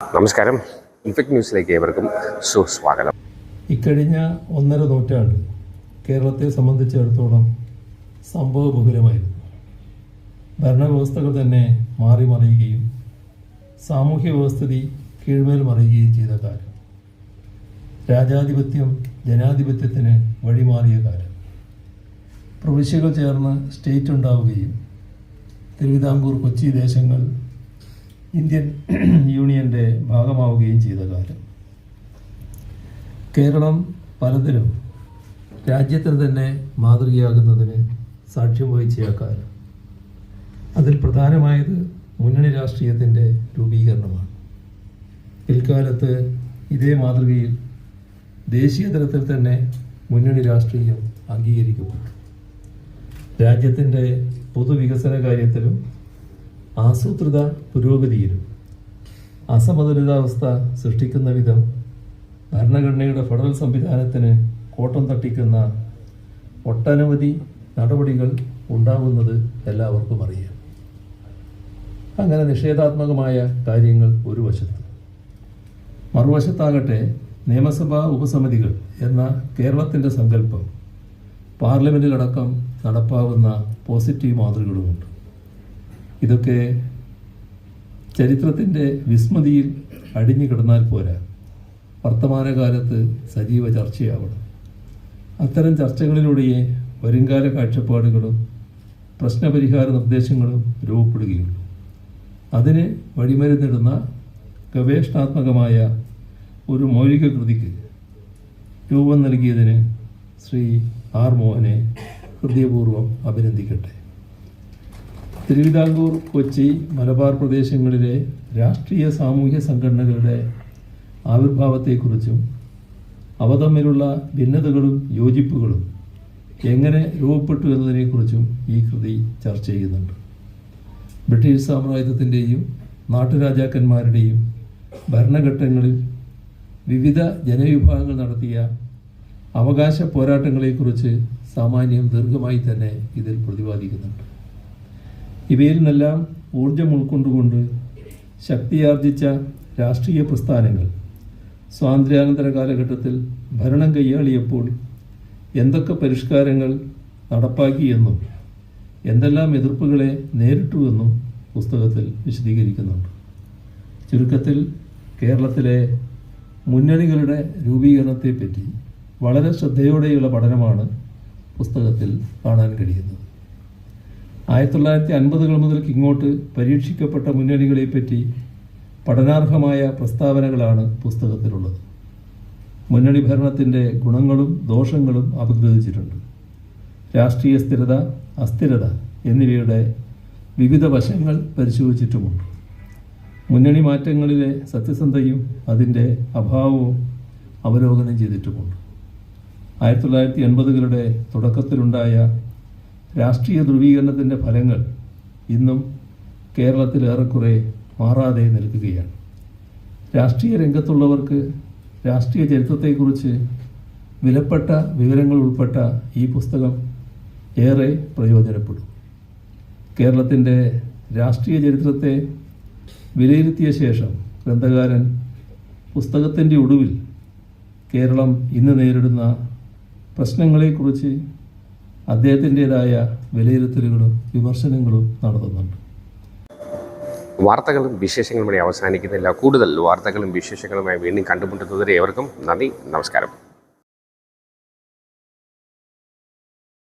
നമസ്കാരം. ഇൻഫെക്ട് ന്യൂസിലേക്ക് ഏവർക്കും സുസ്വാഗതം. ഇക്കഴിഞ്ഞ 1.5 നൂറ്റാണ്ട് കേരളത്തെ സംബന്ധിച്ചിടത്തോളം സംഭവബഹുലമായിരുന്നു. ഭരണവ്യവസ്ഥകൾ തന്നെ മാറി മറിയുകയും സാമൂഹ്യ വ്യവസ്ഥിതി കീഴ്മേൽ മറിയുകയും ചെയ്ത കാലം. രാജാധിപത്യം ജനാധിപത്യത്തിന് വഴിമാറിയ കാലം. പ്രവിശ്യകൾ ചേർന്ന് സ്റ്റേറ്റ് ഉണ്ടാവുകയും തിരുവിതാംകൂർ, കൊച്ചി ദേശങ്ങൾ ഇന്ത്യൻ യൂണിയൻ്റെ ഭാഗമാവുകയും ചെയ്ത കാലം. കേരളം പലതിലും രാജ്യത്തിന് തന്നെ മാതൃകയാകുന്നതിന് സാക്ഷ്യം വഹിച്ച കാലം. അതിൽ പ്രധാനമായത് മുന്നണി രാഷ്ട്രീയത്തിൻ്റെ രൂപീകരണമാണ്. പിൽക്കാലത്ത് ഇതേ മാതൃകയിൽ ദേശീയ തലത്തിൽ തന്നെ മുന്നണി രാഷ്ട്രീയം അംഗീകരിക്കപ്പെട്ടു. രാജ്യത്തിൻ്റെ പൊതുവികസന കാര്യത്തിലും ആസൂത്രിത പുരോഗതിയിലും അസമതുലിതാവസ്ഥ സൃഷ്ടിക്കുന്ന വിധം ഭരണഘടനയുടെ ഫെഡറൽ സംവിധാനത്തിന് കോട്ടം തട്ടിക്കുന്ന ഒട്ടനവധി നടപടികൾ ഉണ്ടാകുന്നത് എല്ലാവർക്കും അറിയാം. അങ്ങനെ നിഷേധാത്മകമായ കാര്യങ്ങൾ ഒരു വശത്ത്, മറുവശത്താകട്ടെ നിയമസഭാ ഉപസമിതികൾ എന്ന കേരളത്തിൻ്റെ സങ്കല്പം പാർലമെൻറ്റിലടക്കം നടപ്പാവുന്ന പോസിറ്റീവ് മാതൃകകളുമുണ്ട്. ഇതൊക്കെ ചരിത്രത്തിൻ്റെ വിസ്മൃതിയിൽ അടിഞ്ഞു കിടന്നാൽ പോരാ, വർത്തമാനകാലത്ത് സജീവ ചർച്ചയാവണം. അത്തരം ചർച്ചകളിലൂടെയേ വരുംകാല കാഴ്ചപ്പാടുകളും പ്രശ്നപരിഹാര നിർദ്ദേശങ്ങളും രൂപപ്പെടുകയുള്ളൂ. അതിന് വഴിമരുന്നിടുന്ന ഗവേഷണാത്മകമായ ഒരു മൗലിക കൃതിക്ക് രൂപം നൽകിയതിന് ശ്രീ ആർ മോഹനെ ഹൃദയപൂർവ്വം അഭിനന്ദിക്കട്ടെ. തിരുവിതാംകൂർ, കൊച്ചി, മലബാർ പ്രദേശങ്ങളിലെ രാഷ്ട്രീയ സാമൂഹ്യ സംഘടനകളുടെ ആവിർഭാവത്തെക്കുറിച്ചും അവ തമ്മിലുള്ള ഭിന്നതകളും യോജിപ്പുകളും എങ്ങനെ രൂപപ്പെട്ടു എന്നതിനെക്കുറിച്ചും ഈ കൃതി ചർച്ച ചെയ്യുന്നുണ്ട്. ബ്രിട്ടീഷ് സാമ്രാജ്യത്തിൻ്റെയും നാട്ടുരാജാക്കന്മാരുടെയും ഭരണഘട്ടങ്ങളിൽ വിവിധ ജനവിഭാഗങ്ങൾ നടത്തിയ അവകാശ പോരാട്ടങ്ങളെക്കുറിച്ച് സാമാന്യം ദീർഘമായി തന്നെ ഇതിൽ പ്രതിപാദിക്കുന്നുണ്ട്. ഇവയിൽ നിന്നെല്ലാം ഊർജം ഉൾക്കൊണ്ടുകൊണ്ട് ശക്തിയാർജിച്ച രാഷ്ട്രീയ പ്രസ്ഥാനങ്ങൾ സ്വാതന്ത്ര്യാനന്തര കാലഘട്ടത്തിൽ ഭരണം കൈയാളിയപ്പോൾ എന്തൊക്കെ പരിഷ്കാരങ്ങൾ നടപ്പാക്കിയെന്നും എന്തെല്ലാം എതിർപ്പുകളെ നേരിട്ടുവെന്നും പുസ്തകത്തിൽ വിശദീകരിക്കുന്നുണ്ട്. ചുരുക്കത്തിൽ കേരളത്തിലെ മുന്നണികളുടെ രൂപീകരണത്തെപ്പറ്റി വളരെ ശ്രദ്ധയോടെയുള്ള പഠനമാണ് പുസ്തകത്തിൽ കാണാൻ കഴിയുന്നത്. 1950 മുതൽക്ക് ഇങ്ങോട്ട് പരീക്ഷിക്കപ്പെട്ട മുന്നണികളെപ്പറ്റി പഠനാർഹമായ പ്രസ്താവനകളാണ് പുസ്തകത്തിലുള്ളത്. മുന്നണി ഭരണത്തിൻ്റെ ഗുണങ്ങളും ദോഷങ്ങളും അപഗ്രഥിച്ചിട്ടുണ്ട്. രാഷ്ട്രീയ സ്ഥിരത, അസ്ഥിരത എന്നിവയുടെ വിവിധ വശങ്ങൾ പരിശോധിച്ചിട്ടുമുണ്ട്. മുന്നണി മാറ്റങ്ങളിലെ സത്യസന്ധതയും അതിൻ്റെ അഭാവവും അവലോകനം ചെയ്തിട്ടുമുണ്ട്. 1980കളുടെ തുടക്കത്തിലുണ്ടായ രാഷ്ട്രീയ ധ്രുവീകരണത്തിൻ്റെ ഫലങ്ങൾ ഇന്നും കേരളത്തിൽ ഏറെക്കുറെ മാറാതെ നിൽക്കുകയാണ്. രാഷ്ട്രീയ രംഗത്തുള്ളവർക്ക് രാഷ്ട്രീയ ചരിത്രത്തെക്കുറിച്ച് വിലപ്പെട്ട വിവരങ്ങൾ ഉൾപ്പെട്ട ഈ പുസ്തകം ഏറെ പ്രയോജനപ്പെടും. കേരളത്തിൻ്റെ രാഷ്ട്രീയ ചരിത്രത്തെ വിലയിരുത്തിയ ശേഷം ഗ്രന്ഥകാരൻ പുസ്തകത്തിൻ്റെ ഒടുവിൽ കേരളം ഇന്ന് നേരിടുന്ന പ്രശ്നങ്ങളെക്കുറിച്ച് അദ്ദേഹത്തിൻ്റെതായ വിലയിരുത്തലുകളും വിമർശനങ്ങളും നടത്തുന്നുണ്ട്. വാർത്തകളും വിശേഷങ്ങളും ഇവിടെ അവസാനിക്കുന്നില്ല. കൂടുതൽ വാർത്തകളും വിശേഷങ്ങളുമായി വീണ്ടും കണ്ടുമുട്ടുന്നതുവരെ ഏവർക്കും നന്ദി, നമസ്കാരം.